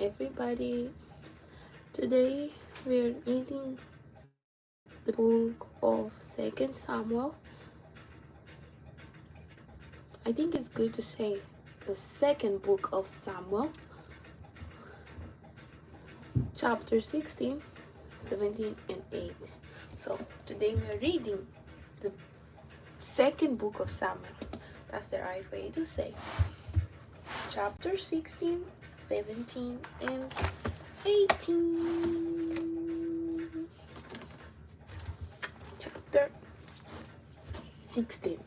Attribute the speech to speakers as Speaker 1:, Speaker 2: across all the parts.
Speaker 1: everybody. Today we're reading the book of Second Samuel. I think it's good to say the second book of Samuel, chapter 16, 17, and 8. So today we're reading the second book of Samuel. That's the right way to say. Chapter 16, 17, and 18. Chapter 16.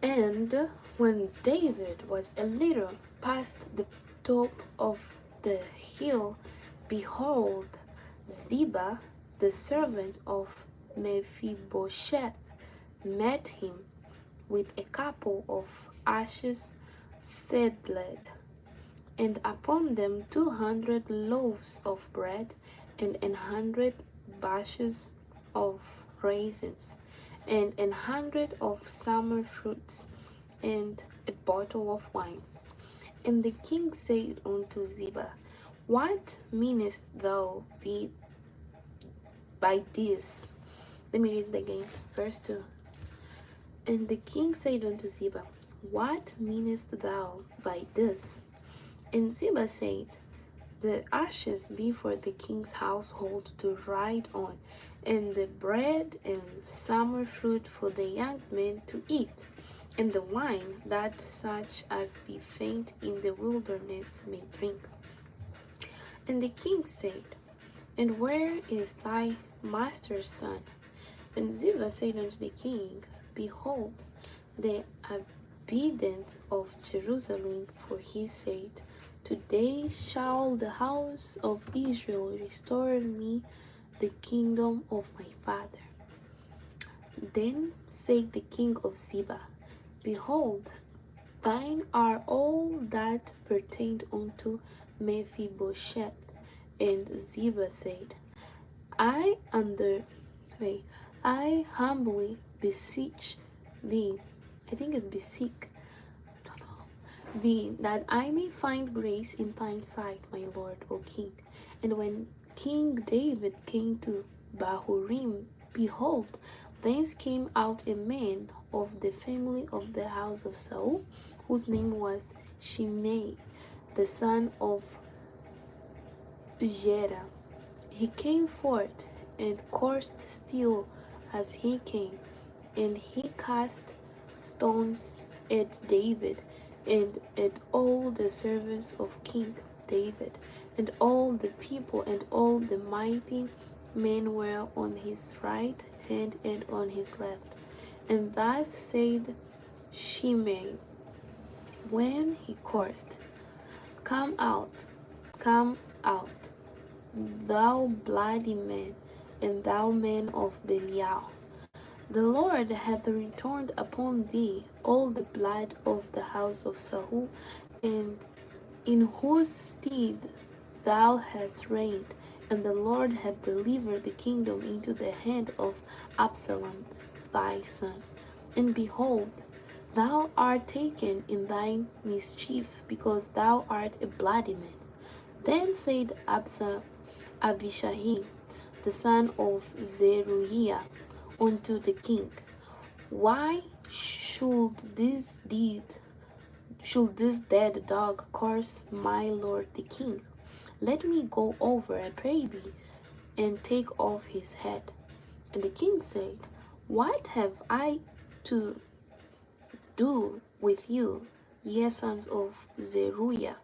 Speaker 1: And when David was a little past the top of the hill, behold, Ziba, the servant of Mephibosheth, met him with a couple of ashes seedled, and upon them 200 loaves of bread, and 100 bashes of raisins, and 100 of summer fruits, and a bottle of wine. And the king said unto Ziba, What meanest thou by this? Let me read it again, verse 2. And the king said unto Ziba, What meanest thou by this? And Ziba said, The ashes be for the king's household to ride on, and the bread and summer fruit for the young men to eat, and the wine that such as be faint in the wilderness may drink. And the king said, And where is thy master's son? And Ziba said unto the king, Behold, the inhabitants of Jerusalem, for he said, Today shall the house of Israel restore me the kingdom of my father. Then said the king of Ziba, Behold, thine are all that pertained unto Mephibosheth. And Ziba said, I humbly beseech thee, I think it's beseech thee, that I may find grace in thine sight, my lord, O king. And when King David came to Bahurim, behold, thence came out a man of the family of the house of Saul, whose name was Shimei, the son of Gera. He came forth and cursed still as he came, and he cast stones at David and at all the servants of King David, and all the people and all the mighty men were on his right hand and on his left. And thus said Shimei, when he cursed, Come out, thou bloody man, and thou man of Belial. The Lord hath returned upon thee all the blood of the house of Saul, and in whose stead thou hast reigned, and the Lord hath delivered the kingdom into the hand of Absalom thy son. And behold, thou art taken in thine mischief, because thou art a bloody man. Then said Abishai, the son of Zeruiah, unto the king, Why should this dead dog curse my lord the king? Let me go over, I pray thee, and take off his head. And the king said, What have I to do with you, ye sons of Zeruiah?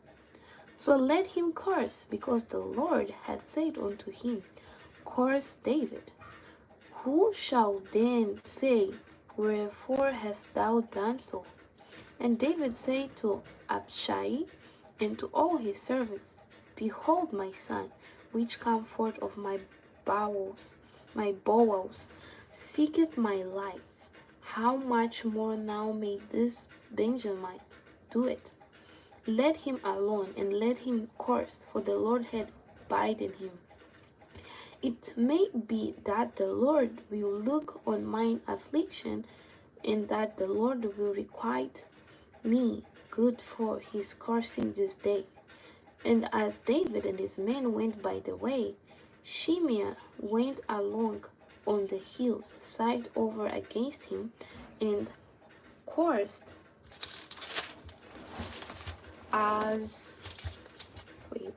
Speaker 1: So let him curse, because the Lord hath said unto him, Curse David. Who shall then say, Wherefore hast thou done so? And David said to Abishai and to all his servants, Behold my son, which come forth of my bowels, seeketh my life. How much more now may this Benjamin do it? Let him alone, and let him curse, for the Lord hath bidden him. It may be that the Lord will look on mine affliction, and that the Lord will requite me good for his cursing this day. And as David and his men went by the way, Shimei went along on the hill's side over against him and coursed as wait,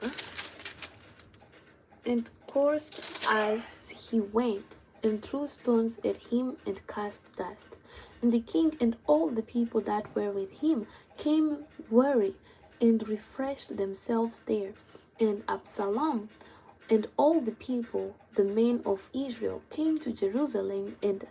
Speaker 1: and coursed as he went, and threw stones at him and cast dust. And the king and all the people that were with him came weary and refreshed themselves there. And Absalom and all the people, the men of Israel, came to Jerusalem, and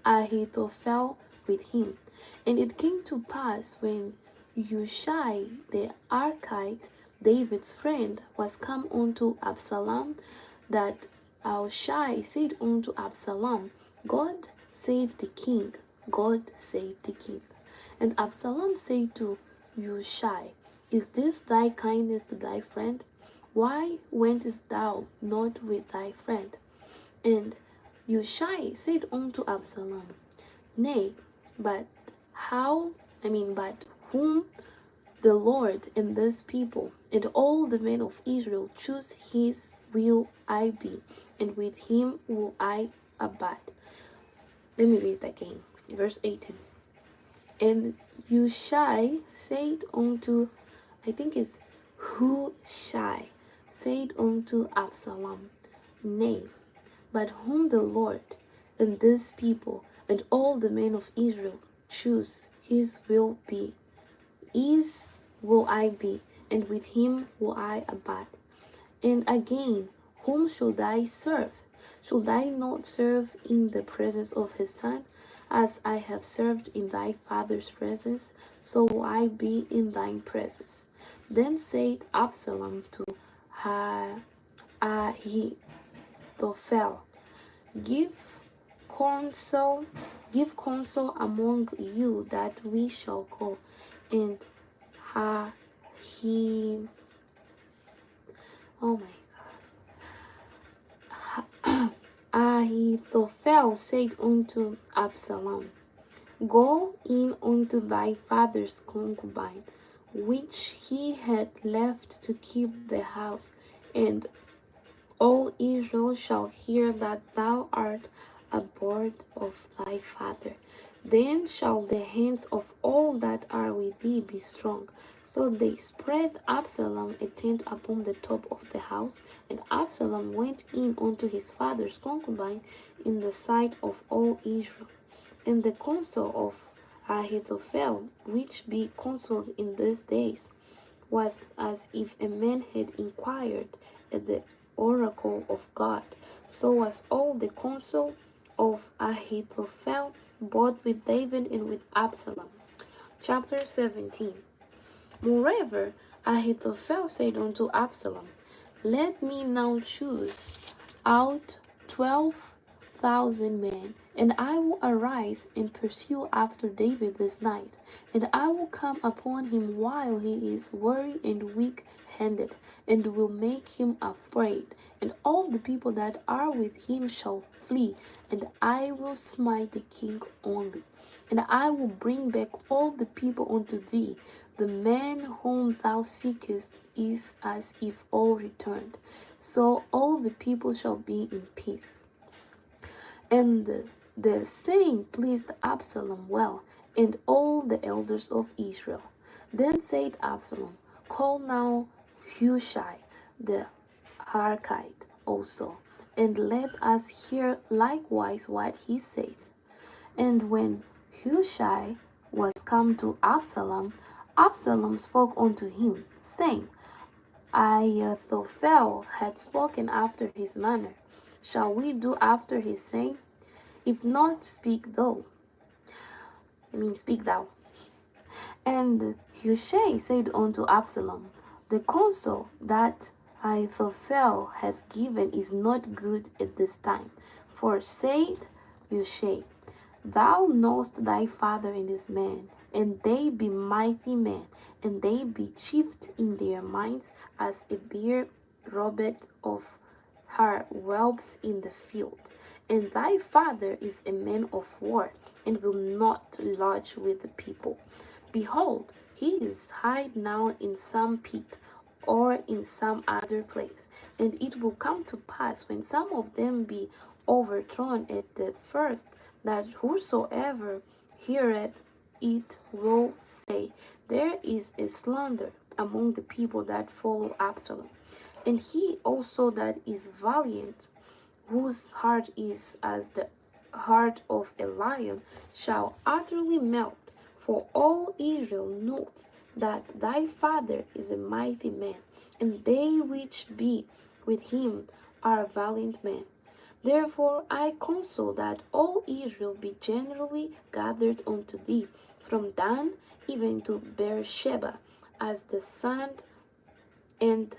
Speaker 1: Ahithophel with him. And it came to pass when Hushai the Archite, David's friend, was come unto Absalom, that Hushai said unto Absalom, God save the king, God save the king. And Absalom said to Hushai, Is this thy kindness to thy friend? Why wentest thou not with thy friend? And Hushai said unto Absalom, Nay, but but whom the Lord and this people and all the men of Israel choose, his will I be, and with him will I abide. Let me read that again. Verse 18. And Hushai said unto, I think it's Hushai, said unto Absalom, Nay, but whom the Lord and this people and all the men of Israel choose, his will be, his will I be, and with him will I abide. And again, whom should I serve? Should I not serve in the presence of his son? As I have served in thy father's presence, so will I be in thine presence. Then said Absalom to Ahithophel, Give counsel, give counsel among you that we shall go. And he, oh my, Ahithophel said unto Absalom, Go in unto thy father's concubine, which he had left to keep the house, and all Israel shall hear that thou art abhorred of thy father. Then shall the hands of all that are with thee be strong. So they spread Absalom a tent upon the top of the house, and Absalom went in unto his father's concubine in the sight of all Israel. And the counsel of Ahithophel, which be counseled in these days, was as if a man had inquired at the oracle of God. So was all the counsel of Ahithophel, both with David and with Absalom. Chapter 17. Moreover, Ahithophel said unto Absalom, Let me now choose out 12,000 men, and I will arise and pursue after David this night, and I will come upon him while he is weary and weak-handed, and will make him afraid, and all the people that are with him shall flee, and I will smite the king only. And I will bring back all the people unto thee. The man whom thou seekest is as if all returned. So all the people shall be in peace. And the saying pleased Absalom well, and all the elders of Israel. Then said Absalom, Call now Hushai the Archite also, and let us hear likewise what he saith. And when Hushai was come to Absalom, Absalom spoke unto him, saying, Ahithophel had spoken after his manner. Shall we do after his saying? If not, speak thou. Speak thou. And Hushai said unto Absalom, The counsel that Ahithophel hath given is not good at this time. For said Hushai, Thou knowest thy father and his men, and they be mighty men, and they be chief in their minds, as a bear robbed of her whelps in the field. And thy father is a man of war, and will not lodge with the people. Behold, He is hid now in some pit or in some other place. And it will come to pass, when some of them be overthrown at the first, that whosoever heareth it will say, There is a slander among the people that follow Absalom. And he also that is valiant, whose heart is as the heart of a lion, shall utterly melt. For all Israel knoweth that thy father is a mighty man, and they which be with him are valiant men. Therefore I counsel that all Israel be generally gathered unto thee, from Dan even to Beersheba, as the sand and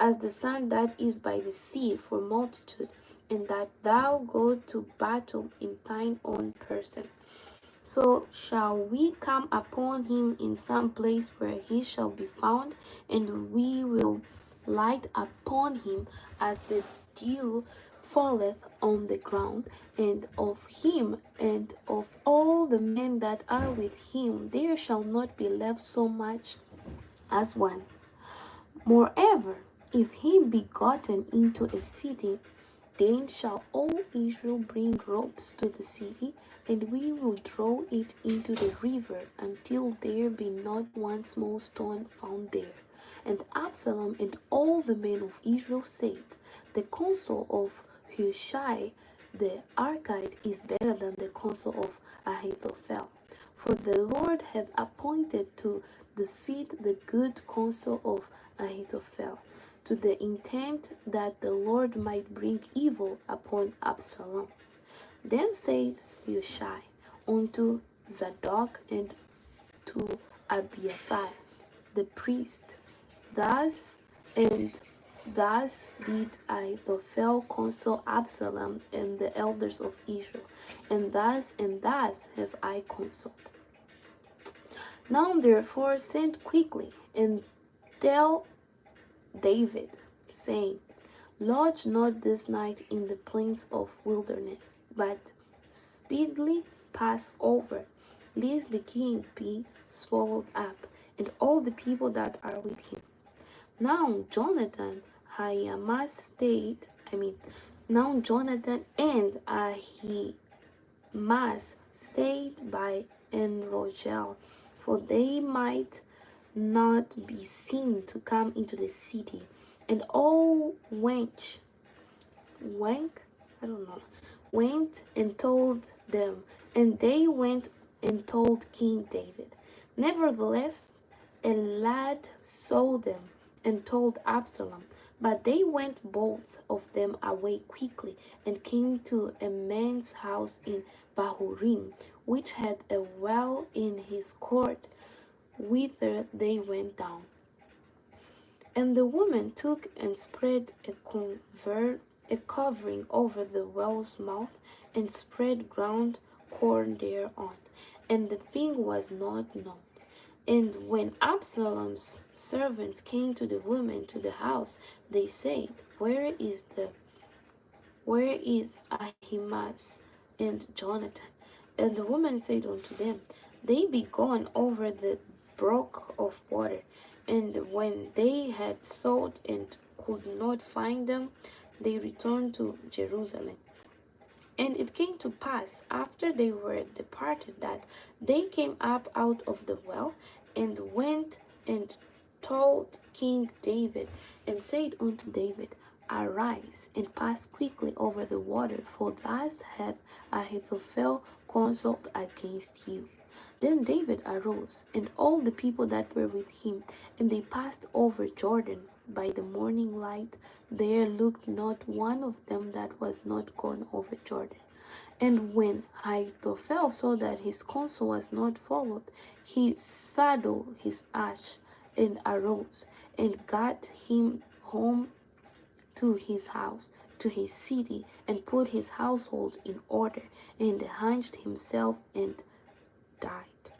Speaker 1: as the sand that is by the sea for multitude, and that thou go to battle in thine own person. So shall we come upon him in some place where he shall be found, and we will light upon him as the dew falleth on the ground, and of him and of all the men that are with him there shall not be left so much as one. Moreover, if he be gotten into a city, then shall all Israel bring ropes to the city, and we will draw it into the river until there be not one small stone found there. And Absalom and all the men of Israel said, The counsel of Hushai the Archite is better than the counsel of Ahithophel. For the Lord hath appointed to defeat the good counsel of Ahithophel, to the intent that the Lord might bring evil upon Absalom. Then said Hushai unto Zadok and to Abiathar the priest, Thus and thus did Ahithophel counsel Absalom and the elders of Israel, and thus have I counseled. Now therefore send quickly and tell David, saying, Lodge not this night in the plains of wilderness, but speedily pass over, lest the king be swallowed up, and all the people that are with him. Now Jonathan and Ahimaaz stayed by Enrogel, for they might not be seen to come into the city. And all went and told them, and they went and told King David. Nevertheless, a lad saw them and told Absalom, but they went both of them away quickly, and came to a man's house in Bahurim, which had a well in his court, whither they went down. And the woman took and spread a covering over the well's mouth, and spread ground corn thereon, and the thing was not known. And when Absalom's servants came to the woman to the house, they said, Where is Ahimaaz and Jonathan? And the woman said unto them, They be gone over the brook of water. And when they had sought and could not find them, they returned to Jerusalem. And it came to pass, after they were departed, that they came up out of the well, and went and told King David, and said unto David, Arise, and pass quickly over the water, for thus hath Ahithophel counseled against you. Then David arose, and all the people that were with him, and they passed over Jordan. By the morning light, there looked not one of them that was not gone over Jordan. And when Ahithophel saw that his counsel was not followed, he saddled his ass and arose, and got him home to his house, to his city, and put his household in order, and hanged himself and died,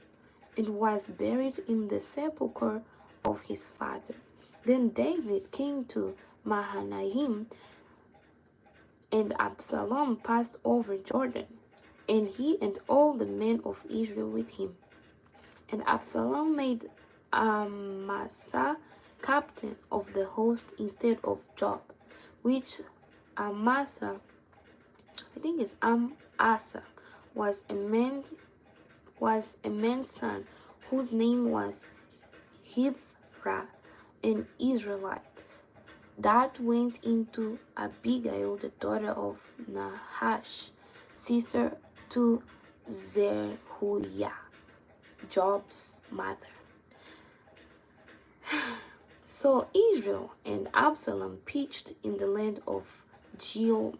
Speaker 1: and was buried in the sepulchre of his father. Then David came to Mahanaim, and Absalom passed over Jordan, and he and all the men of Israel with him. And Absalom made Amasa captain of the host instead of Joab, which Amasa, I think it's Asa, was a man was a man's son whose name was Hithra, an Israelite, that went into Abigail, the daughter of Nahash, sister to Zeruiah, Job's mother. So Israel and Absalom pitched in the land of Gilead.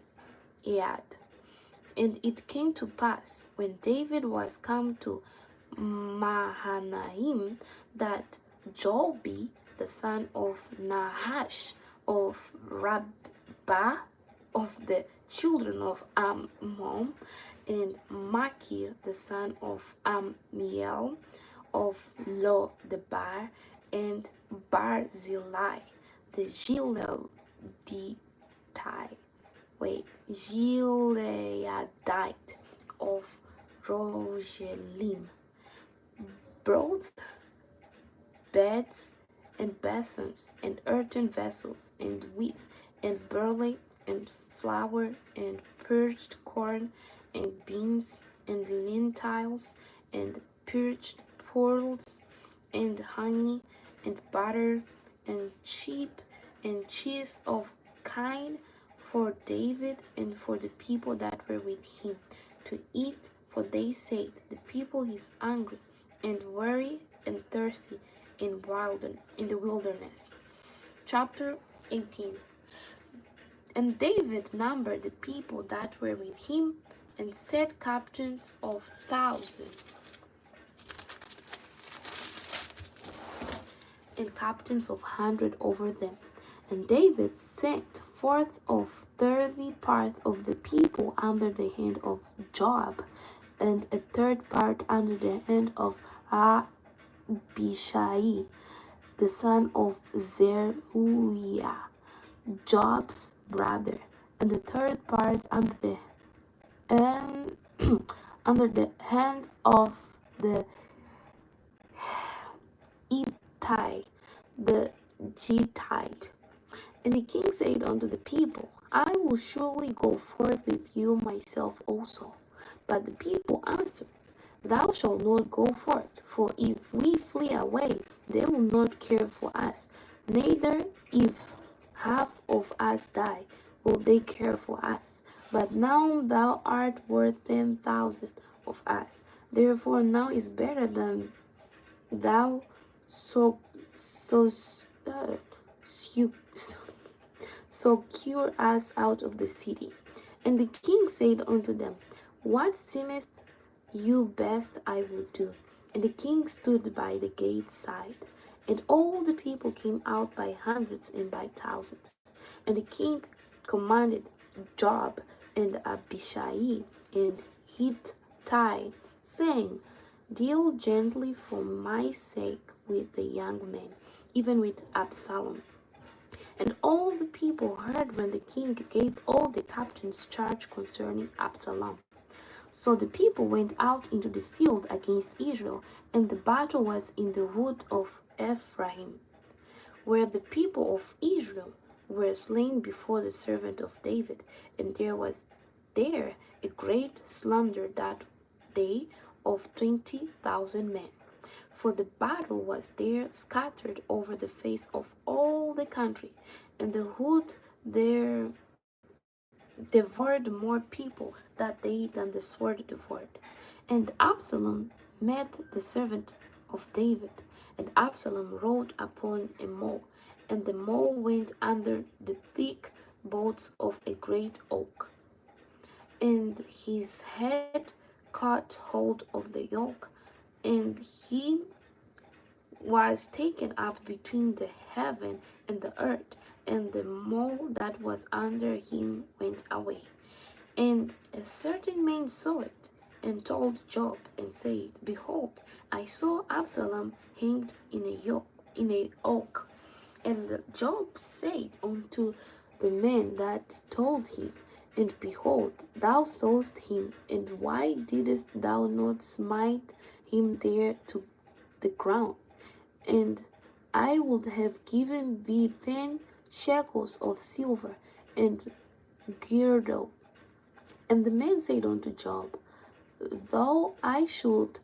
Speaker 1: And it came to pass, when David was come to Mahanaim, that Joabi, the son of Nahash, of Rabbah, of the children of Ammon, and Machir, the son of Ammiel, of Lo-debar, and Barzillai, the Gileadite, Gileadite of Rogelim, brought beds and basins and earthen vessels and wheat and barley and flour and purged corn and beans and lentils and purged pearls and honey and butter and sheep and cheese of kine for David and for the people that were with him to eat, for they said, the people is hungry and weary and thirsty in the wilderness. Chapter 18. And David numbered the people that were with him and set captains of 1,000 and captains of 100 over them. And David sent forth of 30 part of the people under the hand of Joab, and a third part under the hand of Abishai, the son of Zeruiah, Joab's brother, and the third part under the hand, under the hand of the Ittai, the Gittite. And the king said unto the people, I will surely go forth with you myself also. But the people answered, Thou shalt not go forth, for if we flee away, they will not care for us, neither if half of us die, will they care for us. But now thou art worth 10,000 of us. Therefore now is better than thou so cure us out of the city. And the king said unto them, What seemeth you best I will do. And the king stood by the gate side, and all the people came out by hundreds and by thousands. And the king commanded Joab and Abishai and Hittai, saying, Deal gently for my sake with the young men, even with Absalom. And all the people heard when the king gave all the captains charge concerning Absalom. So the people went out into the field against Israel, and the battle was in the wood of Ephraim, where the people of Israel were slain before the servant of David. And there was there a great slaughter that day of 20,000 men. For the battle was there scattered over the face of all the country, and the wood there devoured more people that day than the sword devoured. And Absalom met the servant of David, and Absalom rode upon a mole, and the mole went under the thick boughs of a great oak. And his head caught hold of the yoke, and he was taken up between the heaven and the earth, and the mole that was under him went away. And a certain man saw it, and told Joab, and said, Behold, I saw Absalom hanged in a oak. And Joab said unto the man that told him, And behold, thou sawest him, and why didst thou not smite him there the ground, and I would have given thee 10 shekels of silver and girdle. And the man said unto Job, Though I should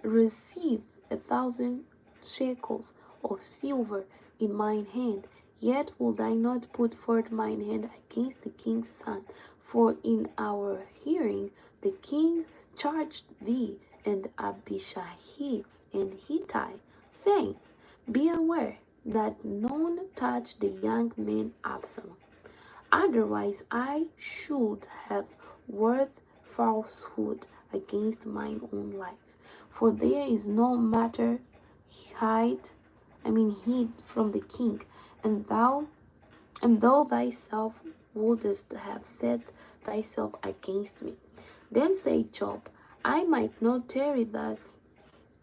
Speaker 1: receive 1,000 shekels of silver in mine hand, yet would I not put forth mine hand against the king's son. For in our hearing the king charged thee and Abishai and Hittai, saying, Beware that none touch the young man Absalom. Otherwise I should have worth falsehood against mine own life. For there is no matter hid from the king, and thou thyself wouldest have set thyself against me. Then said Job, I might not tarry thus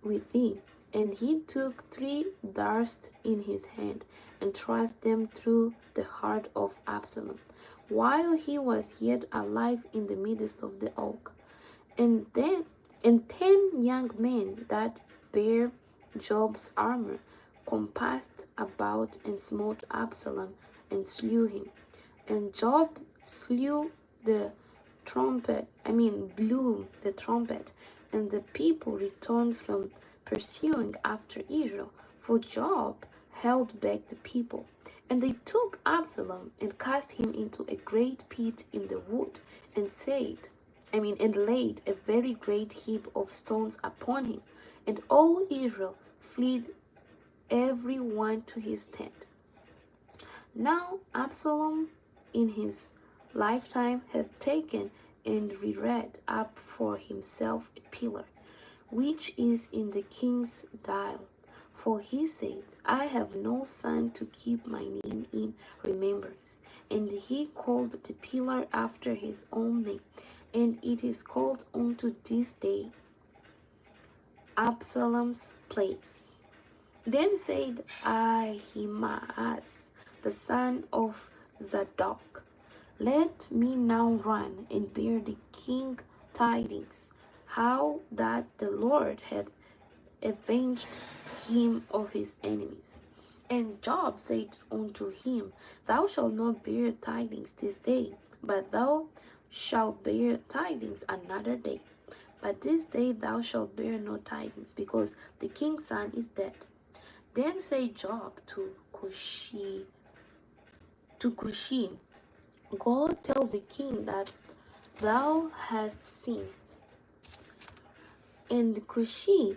Speaker 1: with thee. And he took 3 darts in his hand, and thrust them through the heart of Absalom, while he was yet alive in the midst of the oak. And 10 young men that bare Job's armor compassed about and smote Absalom and slew him. And Job blew the trumpet, and the people returned from pursuing after Israel, for Job held back the people. And they took Absalom and cast him into a great pit in the wood, and laid a very great heap of stones upon him. And all Israel fled every one to his tent. Now Absalom in his lifetime had taken and reared up for himself a pillar, which is in the king's dial. For he said, I have no son to keep my name in remembrance. And he called the pillar after his own name, and it is called unto this day Absalom's place. Then said Ahimaaz, the son of Zadok, Let me now run and bear the king tidings, how that the Lord hath avenged him of his enemies. And Job said unto him, Thou shalt not bear tidings this day, but thou shalt bear tidings another day. But this day thou shalt bear no tidings, because the king's son is dead. Then said Job to Cushi, Go tell the king that thou hast seen. And Cushi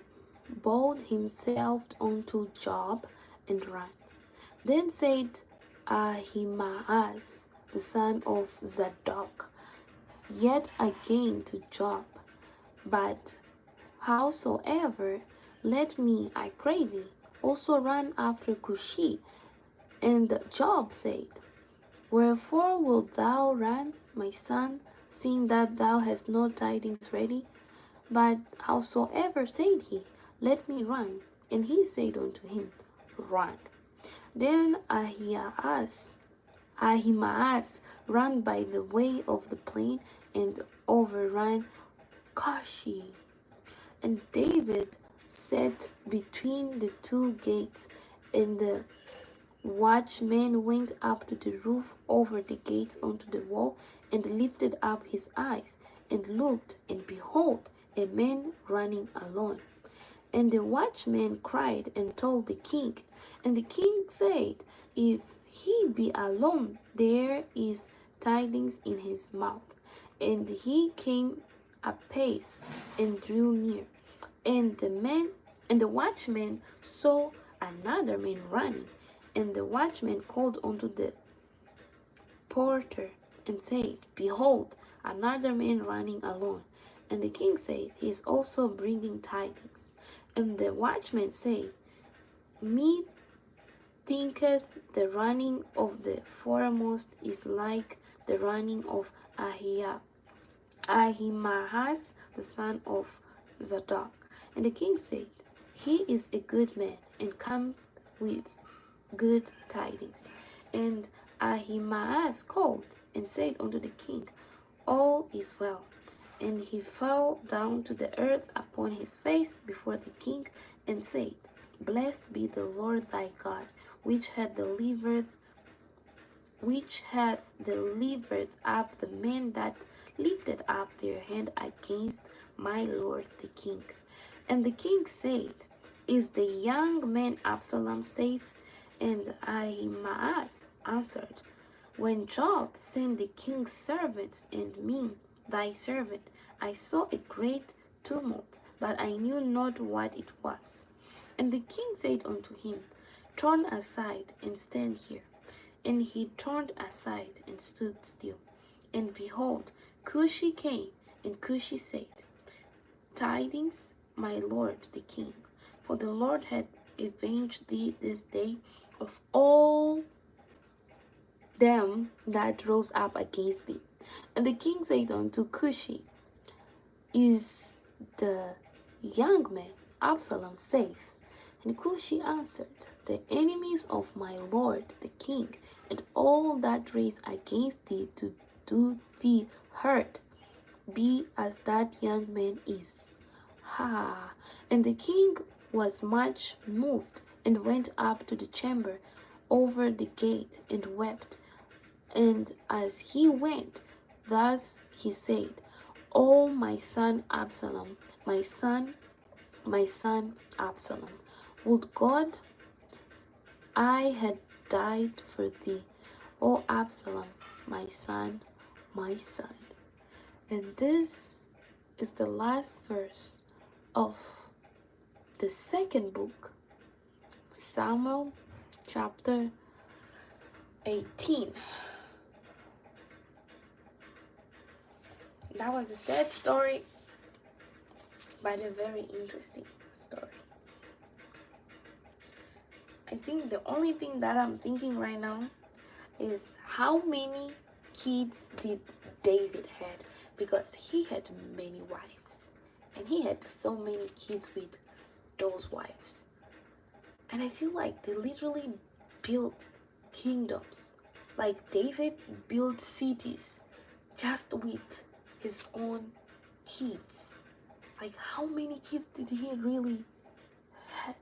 Speaker 1: bowed himself unto Job and ran. Then said Ahimaaz, the son of Zadok, yet again to Job, But howsoever, let me, I pray thee, also run after Cushi. And Job said, Wherefore wilt thou run, my son, seeing that thou hast no tidings ready? But howsoever, said he, let me run. And he said unto him, Run. Then Ahimaaz ran by the way of the plain and overran Cushi. And David sat between the 2 gates, and the watchman went up to the roof over the gates unto the wall, and lifted up his eyes, and looked, and behold, a man running alone. And the watchman cried and told the king. And the king said, If he be alone, there is tidings in his mouth. And he came apace and drew near. And the watchman saw another man running. And the watchman called unto the porter and said, Behold, another man running alone. And the king said, He is also bringing tidings. And the watchman said, Me thinketh the running of the foremost is like the running of Ahimaaz, the son of Zadok. And the king said, He is a good man, and come with good tidings. And Ahimaaz called and said unto the king, All is well. And he fell down to the earth upon his face before the king, and said, Blessed be the Lord thy God, which hath delivered up the men that lifted up their hand against my lord the king. And the king said, Is the young man Absalom safe? And Ahimaaz answered, When Joab sent the king's servants and me, thy servant, I saw a great tumult, but I knew not what it was. And the king said unto him, Turn aside and stand here. And he turned aside and stood still. And behold, Cushi came, and Cushi said, Tidings, my lord the king, for the Lord hath avenged thee this day of all them that rose up against thee. And the king said unto Cushi, Is the young man Absalom safe? And Cushi answered, The enemies of my lord the king, and all that raise against thee to do thee hurt, be as that young man is. Ha! And the king was much moved, and went up to the chamber over the gate, and wept. And as he went, thus he said, O my son Absalom, my son Absalom, would God I had died for thee, O Absalom, my son, my son. And this is the last verse of the second book, Samuel, chapter 18. That was a sad story, but a very interesting story. I think the only thing that I'm thinking right now is how many kids did David had, because he had many wives and he had so many kids with those wives. And I feel like they literally built kingdoms. Like David built cities just with his own kids. Like how many kids did he really had?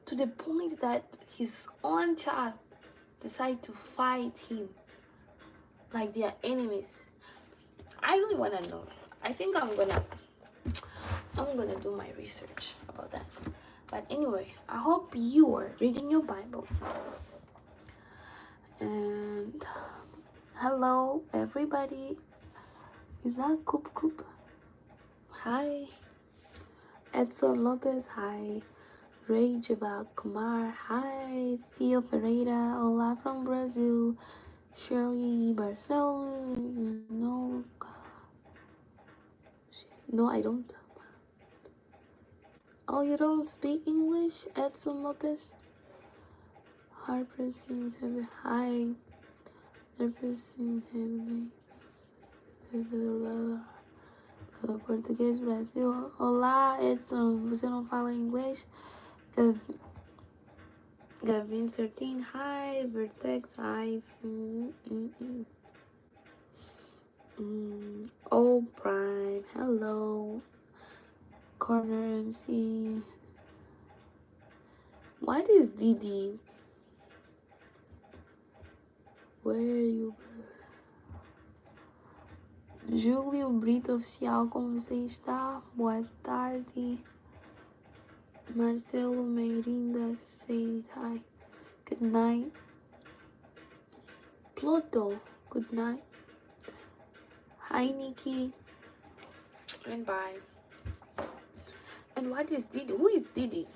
Speaker 1: To the point that his own child decided to fight him like they are enemies. I really want to know. I think I'm gonna do my research about that. But anyway, I hope you are reading your Bible. And hello everybody. Is that Coop Coop? Hi. Edson Lopez, hi. Ray Java Kumar, hi. Theo Ferreira, hola from Brazil. Sherry Barcel, no, I don't. Oh, you don't speak English, Edson Lopez? Harper sings heavy, hi. Harper sings heavy. Português, Brasil. Olá, Edson. Você não fala inglês? Gavin 13, hi. Vertex, hi. Oh, Prime, hello. Corner MC. What is Didi? Where are you? Júlio Brito Oficial, como você está? Boa tarde. Marcelo Meirinda, say hi. Good night. Pluto, good night. Hi, Nikki. And bye. And what is Didi? Who is Didi?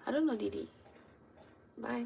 Speaker 1: I don't know Didi. Bye.